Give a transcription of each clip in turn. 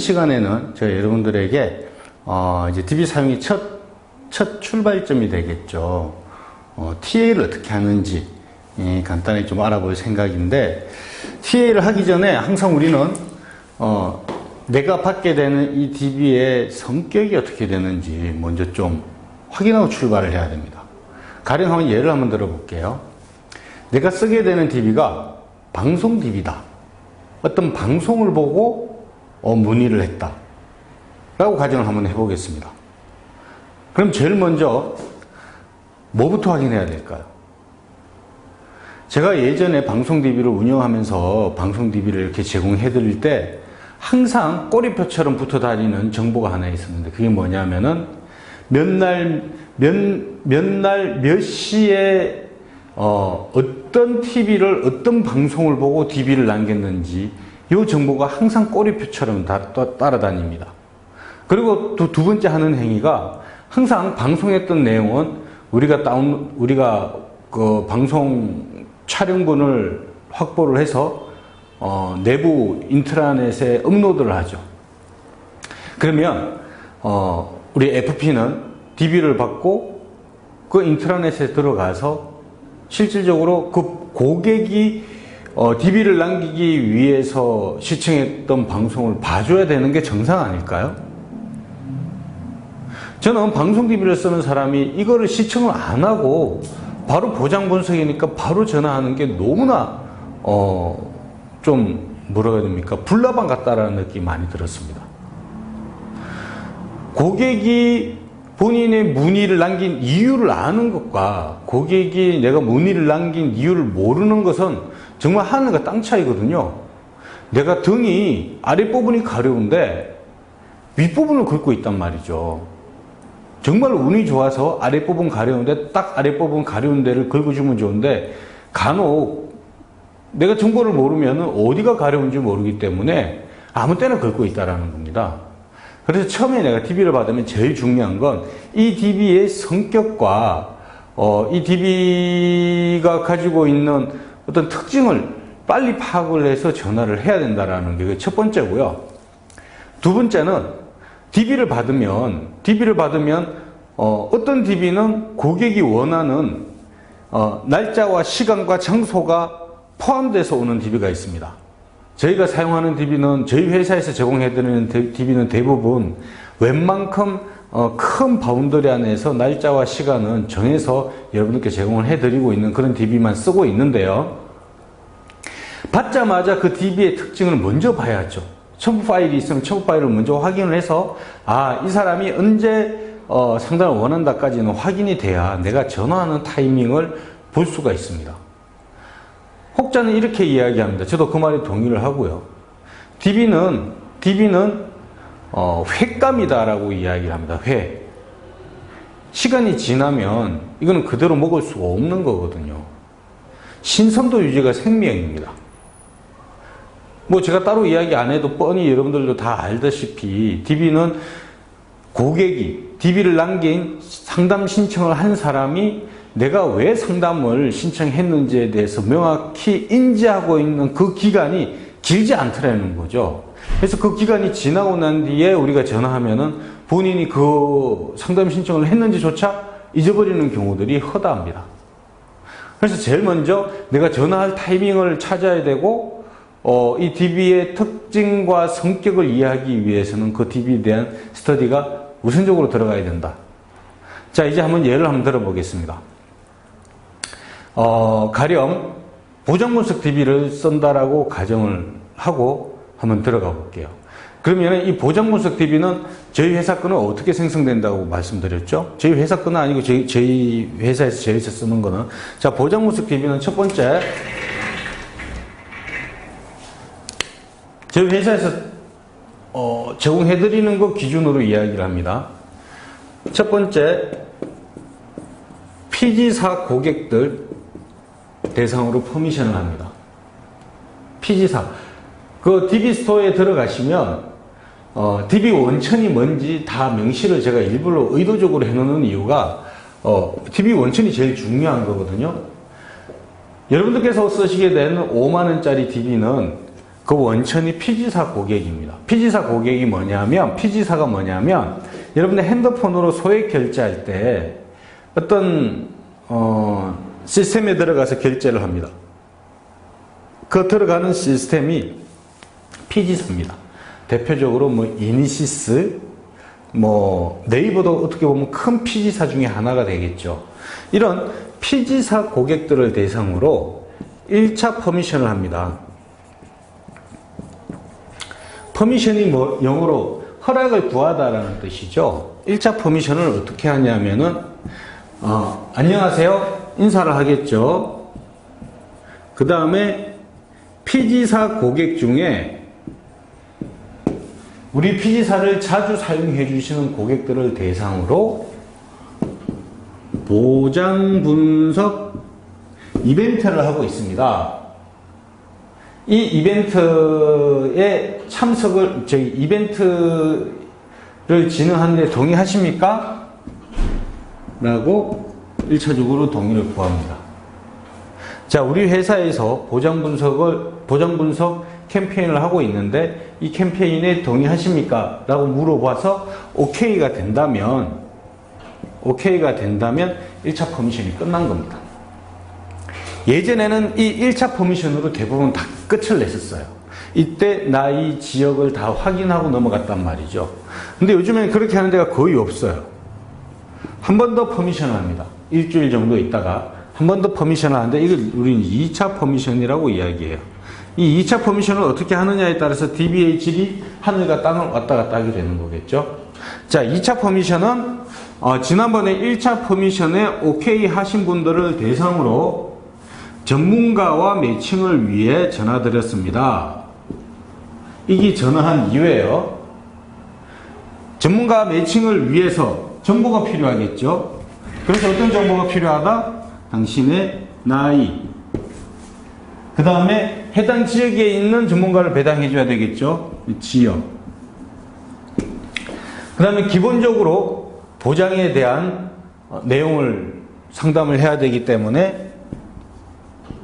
시간에는 제가 여러분들에게 이제 DB 사용이 첫 출발점이 되겠죠. TA를 어떻게 하는지 간단히 좀 알아볼 생각인데, TA를 하기 전에 항상 우리는 내가 받게 되는 이 DB의 성격이 어떻게 되는지 먼저 좀 확인하고 출발을 해야 됩니다. 가령 한번 예를 한번 들어볼게요. 내가 쓰게 되는 DB가 방송 DB다. 어떤 방송을 보고 문의를 했다 라고 가정을 한번 해보겠습니다. 그럼 제일 먼저 뭐부터 확인해야 될까요? 제가 예전에 방송 DB를 운영하면서 방송 DB를 이렇게 제공해 드릴 때 항상 꼬리표처럼 붙어 다니는 정보가 하나 있었는데, 그게 뭐냐면은 몇 날 몇 시에 어떤 TV를 어떤 방송을 보고 DB를 남겼는지 이 정보가 항상 꼬리표처럼 따라다닙니다. 그리고 또 두 번째 하는 행위가, 항상 방송했던 내용은 우리가 그 방송 촬영본을 확보를 해서 내부 인트라넷에 업로드를 하죠. 그러면 우리 FP는 DB를 받고 그 인트라넷에 들어가서 실질적으로 그 고객이 DB를 남기기 위해서 시청했던 방송을 봐줘야 되는 게 정상 아닐까요? 저는 방송 DB를 쓰는 사람이 이거를 시청을 안 하고 바로 보장 분석이니까 바로 전화하는 게 너무나 좀 뭐라고 해야 됩니까? 불나방 같다라는 느낌이 많이 들었습니다. 고객이 본인의 문의를 남긴 이유를 아는 것과 고객이 내가 문의를 남긴 이유를 모르는 것은 정말 하늘과 땅 차이거든요. 내가 등이 아랫부분이 가려운데 윗부분을 긁고 있단 말이죠. 정말 운이 좋아서 아랫부분 가려운데 딱 아랫부분 가려운 데를 긁어주면 좋은데, 간혹 내가 정보를 모르면 어디가 가려운지 모르기 때문에 아무 때나 긁고 있다는 겁니다. 그래서 처음에 내가 DB를 받으면 제일 중요한 건 이 DB의 성격과 이 DB가 가지고 있는 어떤 특징을 빨리 파악을 해서 전화를 해야 된다는 게 첫 번째고요. 두 번째는 DB를 받으면 어떤 DB는 고객이 원하는 날짜와 시간과 장소가 포함돼서 오는 DB가 있습니다. 저희가 사용하는 DB는, 저희 회사에서 제공해드리는 DB는 대부분 웬만큼 큰 바운더리 안에서 날짜와 시간은 정해서 여러분들께 제공을 해드리고 있는 그런 DB만 쓰고 있는데요. 받자마자 그 DB의 특징을 먼저 봐야죠. 첨부 파일이 있으면 첨부 파일을 먼저 확인을 해서, 이 사람이 언제 상담을 원한다까지는 확인이 돼야 내가 전화하는 타이밍을 볼 수가 있습니다. 혹자는 이렇게 이야기합니다. 저도 그 말에 동의를 하고요. DB는 횟감이다라고 이야기를 합니다. 회. 시간이 지나면 이거는 그대로 먹을 수가 없는 거거든요. 신선도 유지가 생명입니다. 제가 따로 이야기 안 해도 뻔히 여러분들도 다 알다시피 DB는 고객이 DB를 남긴 상담 신청을 한 사람이 내가 왜 상담을 신청했는지에 대해서 명확히 인지하고 있는 그 기간이 길지 않더라는 거죠. 그래서 그 기간이 지나고 난 뒤에 우리가 전화하면은 본인이 그 상담 신청을 했는지조차 잊어버리는 경우들이 허다합니다. 그래서 제일 먼저 내가 전화할 타이밍을 찾아야 되고, 이 DB의 특징과 성격을 이해하기 위해서는 그 DB에 대한 스터디가 우선적으로 들어가야 된다. 자, 이제 예를 한번 들어보겠습니다. 가령 보장분석 DB를 쓴다라고 가정을 하고 한번 들어가 볼게요. 그러면 이 보장분석 DB는 저희 회사 거는 어떻게 생성된다고 말씀드렸죠? 저희 회사 거는 아니고 저희 회사에서 제일 쓰는 거는, 자, 보장분석 DB는 첫 번째, 저희 회사에서 제공해드리는 거 기준으로 이야기를 합니다. 첫 번째, PG사 고객들 대상으로 퍼미션을 합니다. PG사. 그 DB 스토어에 들어가시면 DB 원천이 뭔지 다 명시를 제가 일부러 의도적으로 해놓는 이유가 DB 원천이 제일 중요한 거거든요. 여러분들께서 쓰시게 되는 5만원짜리 DB는 그 원천이 피지사 고객입니다. 피지사 고객이 뭐냐면, 피지사가 뭐냐면, 여러분들 핸드폰으로 소액 결제할 때 어떤, 시스템에 들어가서 결제를 합니다. 그 들어가는 시스템이 피지사입니다. 대표적으로 뭐, 이니시스, 뭐, 네이버도 어떻게 보면 큰 피지사 중에 하나가 되겠죠. 이런 피지사 고객들을 대상으로 1차 퍼미션을 합니다. 퍼미션이 뭐 영어로 허락을 구하다라는 뜻이죠. 1차 퍼미션을 어떻게 하냐면은 안녕하세요 인사를 하겠죠. 그 다음에 피지사 고객 중에 우리 피지사를 자주 사용해 주시는 고객들을 대상으로 보장 분석 이벤트를 하고 있습니다. 이 이벤트에 이벤트를 진행하는데 동의하십니까? 라고 1차적으로 동의를 구합니다. 자, 우리 회사에서 보장 분석 캠페인을 하고 있는데 이 캠페인에 동의하십니까? 라고 물어봐서 오케이가 된다면 1차 퍼미션이 끝난 겁니다. 예전에는 이 1차 퍼미션으로 대부분 다 끝을 냈었어요. 이때 나이, 지역을 다 확인하고 넘어갔단 말이죠. 근데 요즘에는 그렇게 하는 데가 거의 없어요. 한 번 더 퍼미션을 합니다. 일주일 정도 있다가 한 번 더 퍼미션을 하는데 이걸 우리는 2차 퍼미션이라고 이야기해요. 이 2차 퍼미션을 어떻게 하느냐에 따라서 DB의 질이 하늘과 땅을 왔다 갔다 하게 되는 거겠죠. 자, 2차 퍼미션은 지난번에 1차 퍼미션에 오케이 하신 분들을 대상으로 전문가와 매칭을 위해 전화드렸습니다. 이게 전화한 이유예요. 전문가 매칭을 위해서 정보가 필요하겠죠. 그래서 어떤 정보가 필요하다? 당신의 나이, 그 다음에 해당 지역에 있는 전문가를 배당해 줘야 되겠죠. 지역. 그 다음에 기본적으로 보장에 대한 내용을 상담을 해야 되기 때문에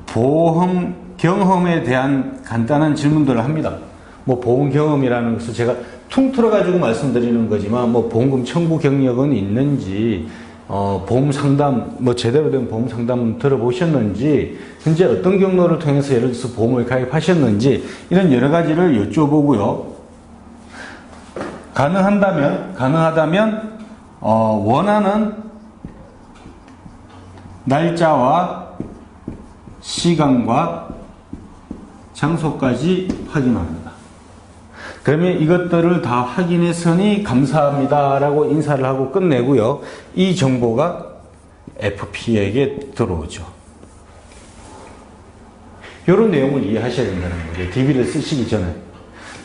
보험 경험에 대한 간단한 질문들을 합니다. 뭐 보험 경험이라는 것을 제가 퉁틀어 가지고 말씀드리는 거지만 뭐 보험금 청구 경력은 있는지, 보험 상담 뭐 제대로 된 보험 상담 들어보셨는지, 현재 어떤 경로를 통해서 예를 들어서 보험을 가입하셨는지, 이런 여러 가지를 여쭤보고요. 가능하다면 원하는 날짜와 시간과 장소까지 확인합니다. 그러면 이것들을 다 확인했으니 감사합니다 라고 인사를 하고 끝내고요. 이 정보가 FP에게 들어오죠. 이런 내용을 이해하셔야 된다는 거예요. DB를 쓰시기 전에.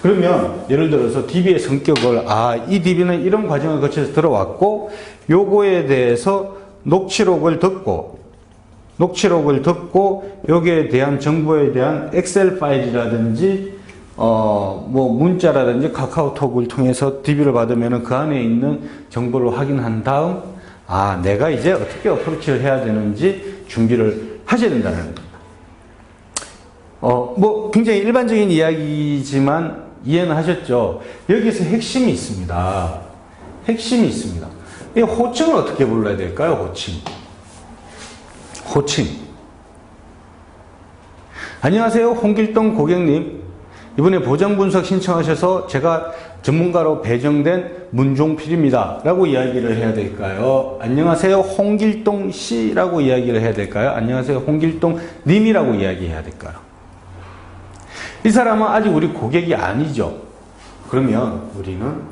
그러면 예를 들어서 DB의 성격을 이 DB는 이런 과정을 거쳐서 들어왔고 요거에 대해서 녹취록을 듣고 여기에 대한 정보에 대한 엑셀 파일이라든지 뭐 문자라든지 카카오톡을 통해서 DB를 받으면 그 안에 있는 정보를 확인한 다음 내가 이제 어떻게 어프로치를 해야 되는지 준비를 하셔야 된다는 겁니다. 뭐 굉장히 일반적인 이야기지만 이해는 하셨죠? 여기서 핵심이 있습니다. 이 호칭을 어떻게 불러야 될까요? 호칭. 안녕하세요, 홍길동 고객님. 이번에 보장분석 신청하셔서 제가 전문가로 배정된 문종필입니다 라고 이야기를 해야 될까요? 안녕하세요, 홍길동 씨라고 이야기를 해야 될까요? 안녕하세요, 홍길동 님이라고 이야기해야 될까요? 이 사람은 아직 우리 고객이 아니죠. 그러면 우리는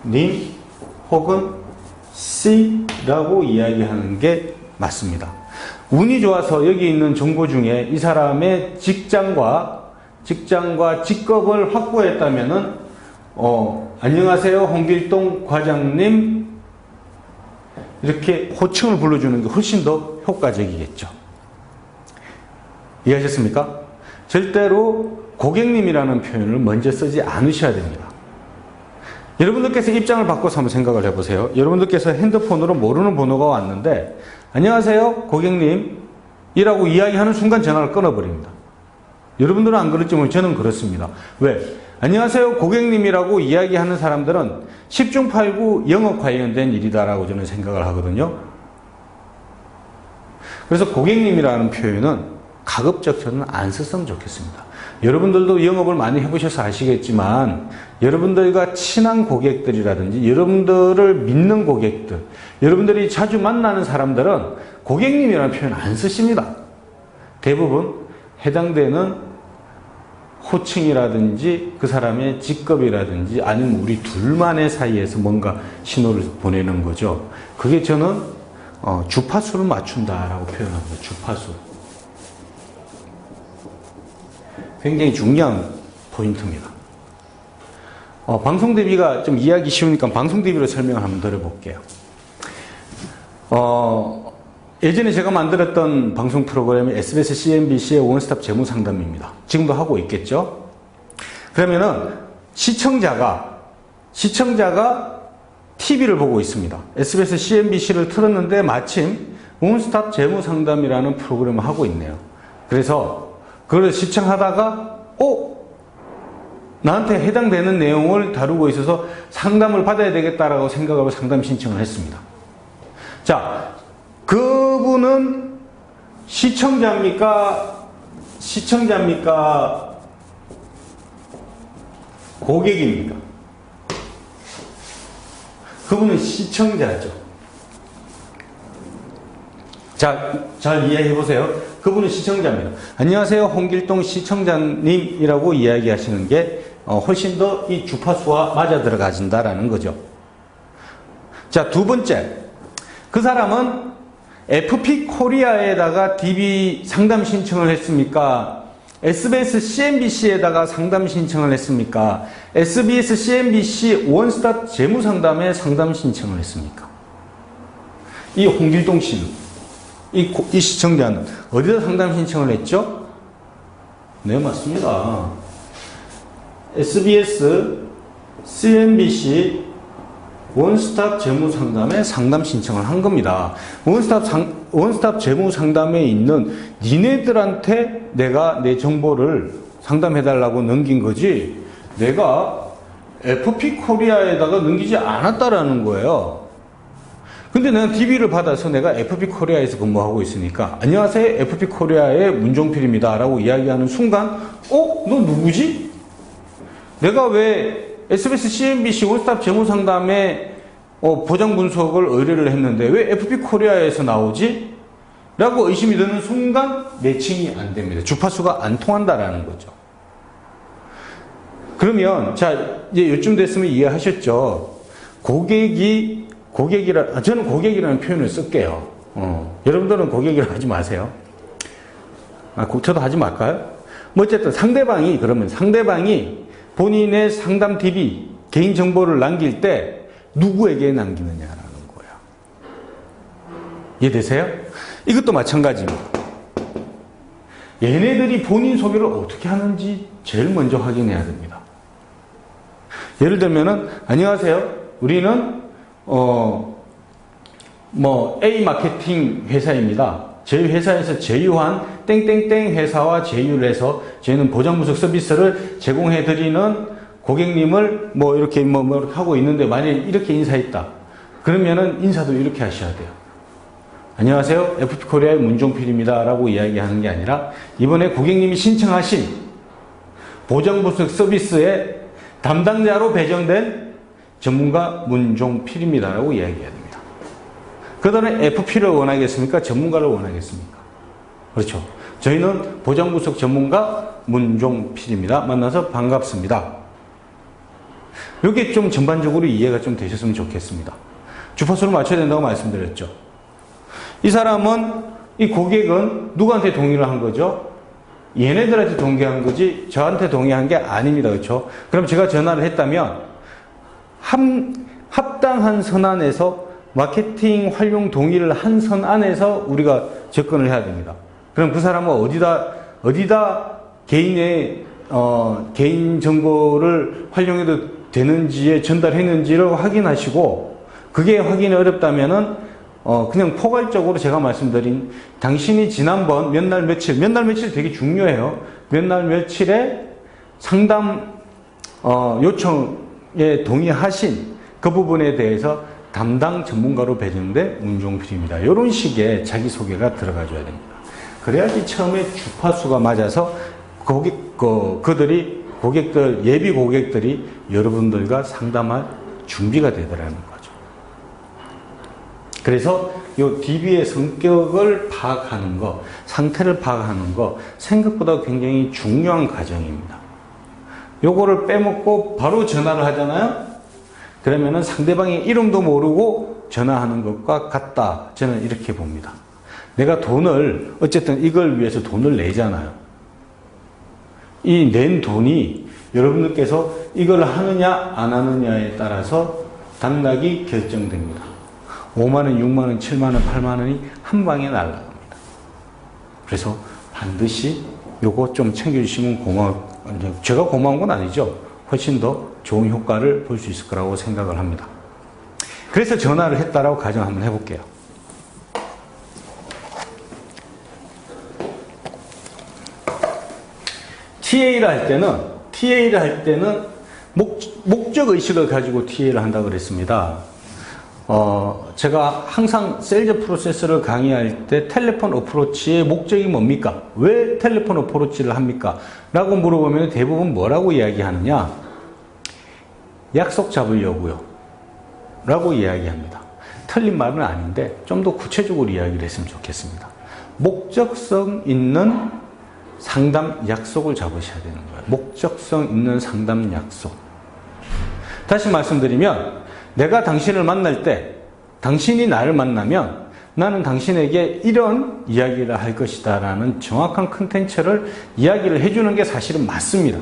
님 혹은 씨라고 이야기하는 게 맞습니다. 운이 좋아서 여기 있는 정보 중에 이 사람의 직장과 직급을 확보했다면은 안녕하세요, 홍길동 과장님, 이렇게 호칭을 불러주는 게 훨씬 더 효과적이겠죠. 이해하셨습니까? 절대로 고객님이라는 표현을 먼저 쓰지 않으셔야 됩니다. 여러분들께서 입장을 바꿔서 한번 생각을 해보세요. 여러분들께서 핸드폰으로 모르는 번호가 왔는데 안녕하세요, 고객님 이라고 이야기하는 순간 전화를 끊어버립니다. 여러분들은 안 그렇지만 저는 그렇습니다. 왜? 안녕하세요 고객님이라고 이야기하는 사람들은 10중 8구 영업 관련된 일이다라고 저는 생각을 하거든요. 그래서 고객님이라는 표현은 가급적 저는 안 썼으면 좋겠습니다. 여러분들도 영업을 많이 해보셔서 아시겠지만 여러분들과 친한 고객들이라든지 여러분들을 믿는 고객들, 여러분들이 자주 만나는 사람들은 고객님이라는 표현 안 쓰십니다. 대부분 해당되는 호칭이라든지 그 사람의 직급이라든지 아니면 우리 둘만의 사이에서 뭔가 신호를 보내는 거죠. 그게 저는 주파수를 맞춘다라고 표현합니다. 주파수. 굉장히 중요한 포인트입니다. 방송 대비가 좀 이해하기 쉬우니까 방송 대비로 설명을 한번 드려볼게요. 예전에 제가 만들었던 방송 프로그램이 SBS CNBC의 원스톱 재무상담입니다. 지금도 하고 있겠죠? 그러면은 시청자가 TV를 보고 있습니다. SBS CNBC를 틀었는데 마침 원스톱 재무상담이라는 프로그램을 하고 있네요. 그래서 그걸 시청하다가 나한테 해당되는 내용을 다루고 있어서 상담을 받아야 되겠다라고 생각하고 상담 신청을 했습니다. 자, 그분은 시청자입니까? 고객입니까? 그분은 시청자죠. 자, 잘 이해해 보세요. 그분은 시청자입니다. 안녕하세요, 홍길동 시청자님이라고 이야기하시는 게 훨씬 더 이 주파수와 맞아 들어가진다라는 거죠. 자, 두 번째. 그 사람은 FP 코리아에다가 DB 상담 신청을 했습니까? SBS CNBC에다가 상담 신청을 했습니까? SBS CNBC 원스톱 재무상담에 상담 신청을 했습니까? 이 홍길동 씨는, 이 시청자는 어디다 상담 신청을 했죠? 네, 맞습니다. SBS CNBC 원스톱 재무상담에 상담 신청을 한 겁니다. 원스톱 재무상담에 있는 니네들한테 내가 내 정보를 상담해달라고 넘긴 거지 내가 FP 코리아에다가 넘기지 않았다라는 거예요. 근데 내가 DB를 받아서 내가 FP 코리아에서 근무하고 있으니까 안녕하세요 FP 코리아의 문종필입니다 라고 이야기하는 순간 너 누구지? 내가 왜 SBS CNBC 원스톱 재무상담에 보장 분석을 의뢰를 했는데 왜 FP 코리아에서 나오지? 라고 의심이 드는 순간 매칭이 안 됩니다. 주파수가 안 통한다라는 거죠. 그러면 자 이제 요쯤 됐으면 이해하셨죠? 저는 고객이라는 표현을 쓸게요. 여러분들은 고객이라고 하지 마세요. 저도 하지 말까요? 어쨌든 상대방이 본인의 상담 DB, 개인정보를 남길 때 누구에게 남기느냐라는 거예요. 이해되세요? 이것도 마찬가지입니다. 얘네들이 본인 소개를 어떻게 하는지 제일 먼저 확인해야 됩니다. 예를 들면은, 안녕하세요. 우리는, A 마케팅 회사입니다. 저희 회사에서 제휴한 땡땡땡 회사와 제휴를 해서 저희는 보장분석 서비스를 제공해드리는 고객님을 이렇게 하고 있는데 만약에 이렇게 인사했다. 그러면은 인사도 이렇게 하셔야 돼요. 안녕하세요. FP코리아의 문종필입니다. 라고 이야기하는 게 아니라 이번에 고객님이 신청하신 보장분석 서비스의 담당자로 배정된 전문가 문종필입니다. 라고 이야기해야 됩니다. 그 다음에 FP를 원하겠습니까? 전문가를 원하겠습니까? 그렇죠. 저희는 보장분석 전문가 문종필입니다. 만나서 반갑습니다. 이게 좀 전반적으로 이해가 좀 되셨으면 좋겠습니다. 주파수를 맞춰야 된다고 말씀드렸죠. 이 고객은 누구한테 동의를 한 거죠? 얘네들한테 동의한 거지 저한테 동의한 게 아닙니다. 그렇죠? 그럼 제가 전화를 했다면 합당한 선안에서 마케팅 활용 동의를 한 선 안에서 우리가 접근을 해야 됩니다. 그럼 그 사람은 어디다 개인의 개인 정보를 활용해도 되는지에 전달했는지를 확인하시고 그게 확인이 어렵다면은 그냥 포괄적으로 제가 말씀드린 당신이 지난번 몇 날 며칠 되게 중요해요. 몇 날 며칠에 상담 요청에 동의하신 그 부분에 대해서 담당 전문가로 배정된 문종필입니다. 이런 식의 자기소개가 들어가줘야 됩니다. 그래야지 처음에 주파수가 맞아서 예비 고객들이 여러분들과 상담할 준비가 되더라는 거죠. 그래서 이 DB의 성격을 파악하는 거, 상태를 파악하는 거 생각보다 굉장히 중요한 과정입니다. 요거를 빼먹고 바로 전화를 하잖아요. 그러면은 상대방의 이름도 모르고 전화하는 것과 같다. 저는 이렇게 봅니다. 내가 어쨌든 이걸 위해서 돈을 내잖아요. 이 낸 돈이 여러분들께서 이걸 하느냐 안 하느냐에 따라서 당락이 결정됩니다. 5만원, 6만원, 7만원, 8만원이 한 방에 날아갑니다. 그래서 반드시 요거 좀 챙겨주시면 제가 고마운 건 아니죠. 훨씬 더 좋은 효과를 볼 수 있을 거라고 생각을 합니다. 그래서 전화를 했다라고 가정 한번 해볼게요. TA를 할 때는 목적의식을 가지고 TA를 한다고 그랬습니다. 제가 항상 셀즈 프로세스를 강의할 때 텔레폰 어프로치의 목적이 뭡니까? 왜 텔레폰 어프로치를 합니까? 라고 물어보면 대부분 뭐라고 이야기하느냐? 약속 잡으려고요. 라고 이야기합니다. 틀린 말은 아닌데 좀 더 구체적으로 이야기를 했으면 좋겠습니다. 목적성 있는 상담 약속을 잡으셔야 되는 거예요. 목적성 있는 상담 약속. 다시 말씀드리면 내가 당신을 만날 때 당신이 나를 만나면 나는 당신에게 이런 이야기를 할 것이다 라는 정확한 컨텐츠를 이야기를 해주는 게 사실은 맞습니다.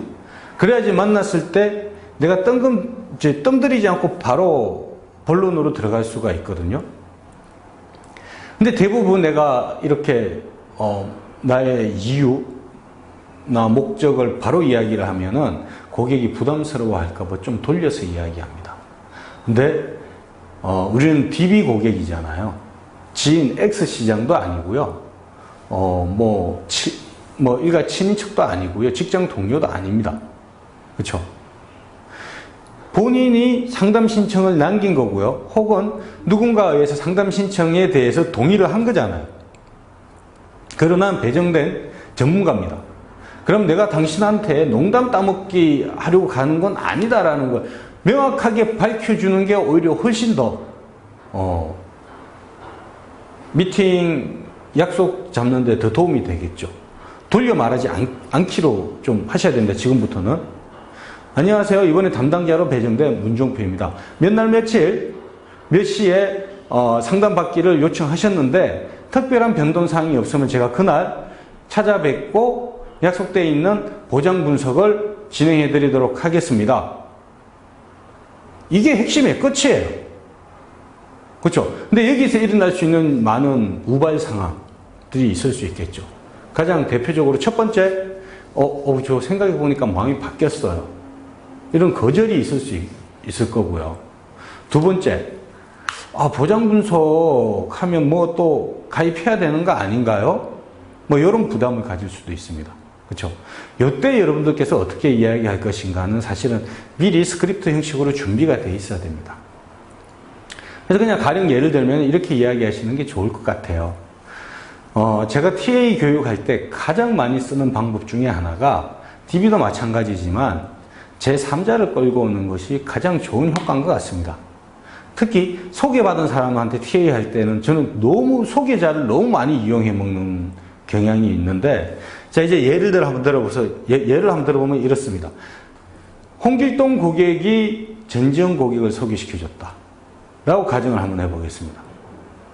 그래야지 만났을 때 내가 뜸들이지 않고 바로 본론으로 들어갈 수가 있거든요. 근데 대부분 내가 이렇게 나의 이유나 목적을 바로 이야기를 하면은 고객이 부담스러워 할까봐 좀 돌려서 이야기합니다. 근데 우리는 DB 고객이잖아요. 지인 X시장도 아니고요. 일가 친인척도 아니고요. 직장 동료도 아닙니다. 그렇죠? 본인이 상담 신청을 남긴 거고요. 혹은 누군가에 의해서 상담 신청에 대해서 동의를 한 거잖아요. 그러나 배정된 전문가입니다. 그럼 내가 당신한테 농담 따먹기 하려고 가는 건 아니다라는 걸 명확하게 밝혀주는 게 오히려 훨씬 더 미팅 약속 잡는 데 더 도움이 되겠죠. 돌려 말하지 않기로 좀 하셔야 됩니다. 지금부터는. 안녕하세요. 이번에 담당자로 배정된 문종표입니다. 몇 날 며칠 몇 시에 상담받기를 요청하셨는데 특별한 변동사항이 없으면 제가 그날 찾아뵙고 약속되어 있는 보장 분석을 진행해 드리도록 하겠습니다. 이게 핵심의 끝이에요. 그렇죠? 근데 여기서 일어날 수 있는 많은 우발 상황들이 있을 수 있겠죠. 가장 대표적으로 첫 번째, 저 생각해 보니까 마음이 바뀌었어요. 이런 거절이 있을 수 있을 거고요. 두 번째, 보장 분석하면 뭐 또 가입해야 되는 거 아닌가요? 뭐 이런 부담을 가질 수도 있습니다. 그렇죠? 이때 여러분들께서 어떻게 이야기할 것인가는 사실은 미리 스크립트 형식으로 준비가 돼 있어야 됩니다. 그래서 그냥 가령 예를 들면 이렇게 이야기하시는 게 좋을 것 같아요. 제가 TA 교육할 때 가장 많이 쓰는 방법 중에 하나가 DB도 마찬가지지만 제3자를 끌고 오는 것이 가장 좋은 효과인 것 같습니다. 특히 소개받은 사람한테 TA 할 때는 저는 소개자를 너무 많이 이용해 먹는 경향이 있는데, 자, 이제 예를 한번 들어보면 이렇습니다. 홍길동 고객이 전지현 고객을 소개시켜줬다. 라고 가정을 한번 해보겠습니다.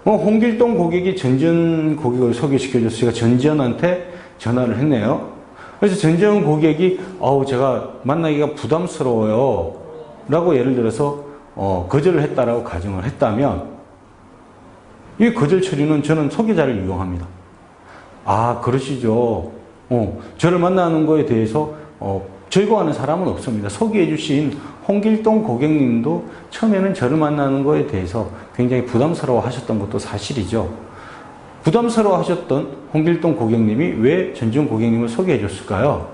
홍길동 고객이 전지현 고객을 소개시켜줘서 제가 전지현한테 전화를 했네요. 그래서 전지현 고객이, 제가 만나기가 부담스러워요. 라고 예를 들어서, 거절을 했다라고 가정을 했다면, 이 거절 처리는 저는 소개자를 이용합니다. 그러시죠. 저를 만나는 거에 대해서 즐거워하는 사람은 없습니다. 소개해 주신 홍길동 고객님도 처음에는 저를 만나는 거에 대해서 굉장히 부담스러워 하셨던 것도 사실이죠. 부담스러워 하셨던 홍길동 고객님이 왜 전지훈 고객님을 소개해 줬을까요?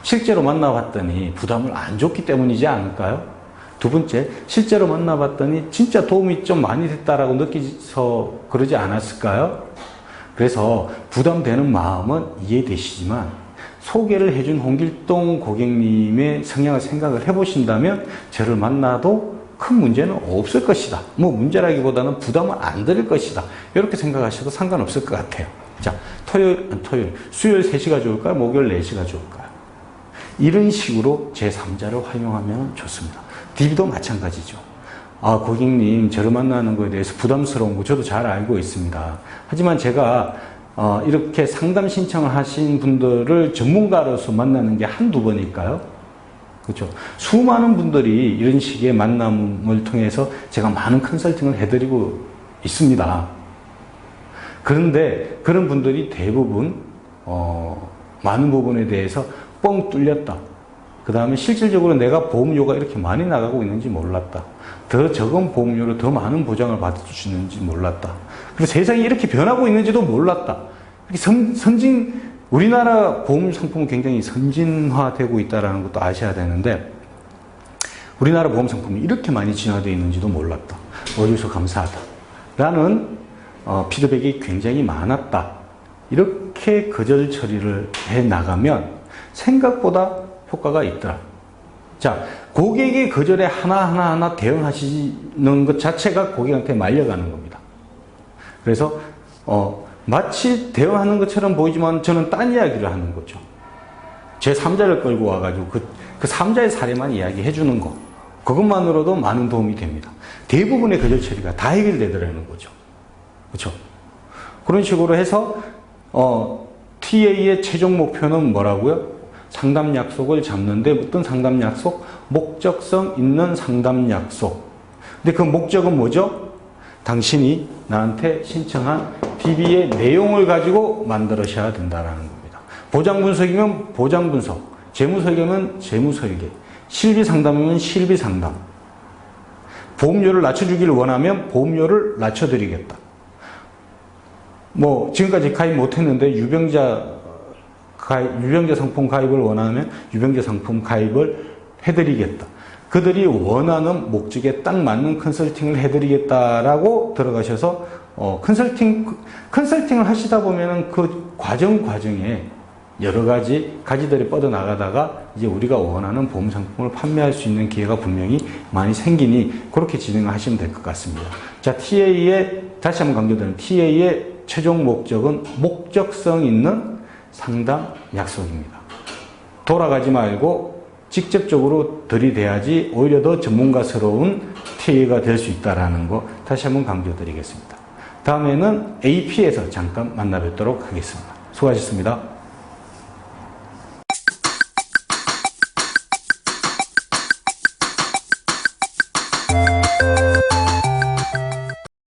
실제로 만나봤더니 부담을 안 줬기 때문이지 않을까요? 두 번째, 실제로 만나봤더니 진짜 도움이 좀 많이 됐다라고 느끼서 그러지 않았을까요? 그래서 부담되는 마음은 이해되시지만 소개를 해준 홍길동 고객님의 성향을 생각을 해보신다면 저를 만나도 큰 문제는 없을 것이다. 뭐 문제라기보다는 부담을 안 드릴 것이다. 이렇게 생각하셔도 상관없을 것 같아요. 자, 토요일, 수요일 3시가 좋을까요? 목요일 4시가 좋을까요? 이런 식으로 제3자를 활용하면 좋습니다. DB도 마찬가지죠. 아, 고객님, 저를 만나는 거에 대해서 부담스러운 거 저도 잘 알고 있습니다. 하지만 제가 이렇게 상담 신청을 하신 분들을 전문가로서 만나는 게 한두 번일까요? 그렇죠. 수많은 분들이 이런 식의 만남을 통해서 제가 많은 컨설팅을 해드리고 있습니다. 그런데 그런 분들이 대부분 많은 부분에 대해서 뻥 뚫렸다. 그 다음에 실질적으로 내가 보험료가 이렇게 많이 나가고 있는지 몰랐다. 더 적은 보험료로 더 많은 보장을 받을 수 있는지 몰랐다. 그리고 세상이 이렇게 변하고 있는지도 몰랐다. 우리나라 보험 상품은 굉장히 선진화되고 있다는 것도 아셔야 되는데, 우리나라 보험 상품이 이렇게 많이 진화되어 있는지도 몰랐다. 어디서 감사하다. 라는 피드백이 굉장히 많았다. 이렇게 거절 처리를 해 나가면 생각보다 효과가 있더라. 자, 고객의 거절에 하나하나 대응하시는 것 자체가 고객한테 말려가는 겁니다. 그래서 마치 대응하는 것처럼 보이지만 저는 딴 이야기를 하는 거죠. 제 3자를 끌고 와가지고 그 3자의 사례만 이야기해 주는 거, 그것만으로도 많은 도움이 됩니다. 대부분의 거절 처리가 다 해결되더라는 거죠. 그렇죠? 그런 식으로 해서 TA의 최종 목표는 뭐라고요? 상담 약속을 잡는데, 어떤 상담 약속? 목적성 있는 상담 약속. 근데 그 목적은 뭐죠? 당신이 나한테 신청한 DB의 내용을 가지고 만들으셔야 된다는 겁니다. 보장 분석이면 보장 분석, 재무 설계면 재무 설계, 실비 상담이면 실비 상담. 보험료를 낮춰주기를 원하면 보험료를 낮춰드리겠다. 뭐 지금까지 가입 못했는데 유병자 상품 가입을 원하면 유병자 상품 가입을 해드리겠다. 그들이 원하는 목적에 딱 맞는 컨설팅을 해드리겠다라고 들어가셔서 컨설팅을 하시다 보면은 그 과정에 여러 가지들이 뻗어나가다가 이제 우리가 원하는 보험 상품을 판매할 수 있는 기회가 분명히 많이 생기니 그렇게 진행을 하시면 될 것 같습니다. 자, 다시 한번 강조드리는 TA의 최종 목적은 목적성 있는 상담 약속입니다. 돌아가지 말고 직접적으로 들이대야지 오히려 더 전문가스러운 TA가 될 수 있다는 거 다시 한번 강조드리겠습니다. 다음에는 AP에서 잠깐 만나 뵙도록 하겠습니다. 수고하셨습니다.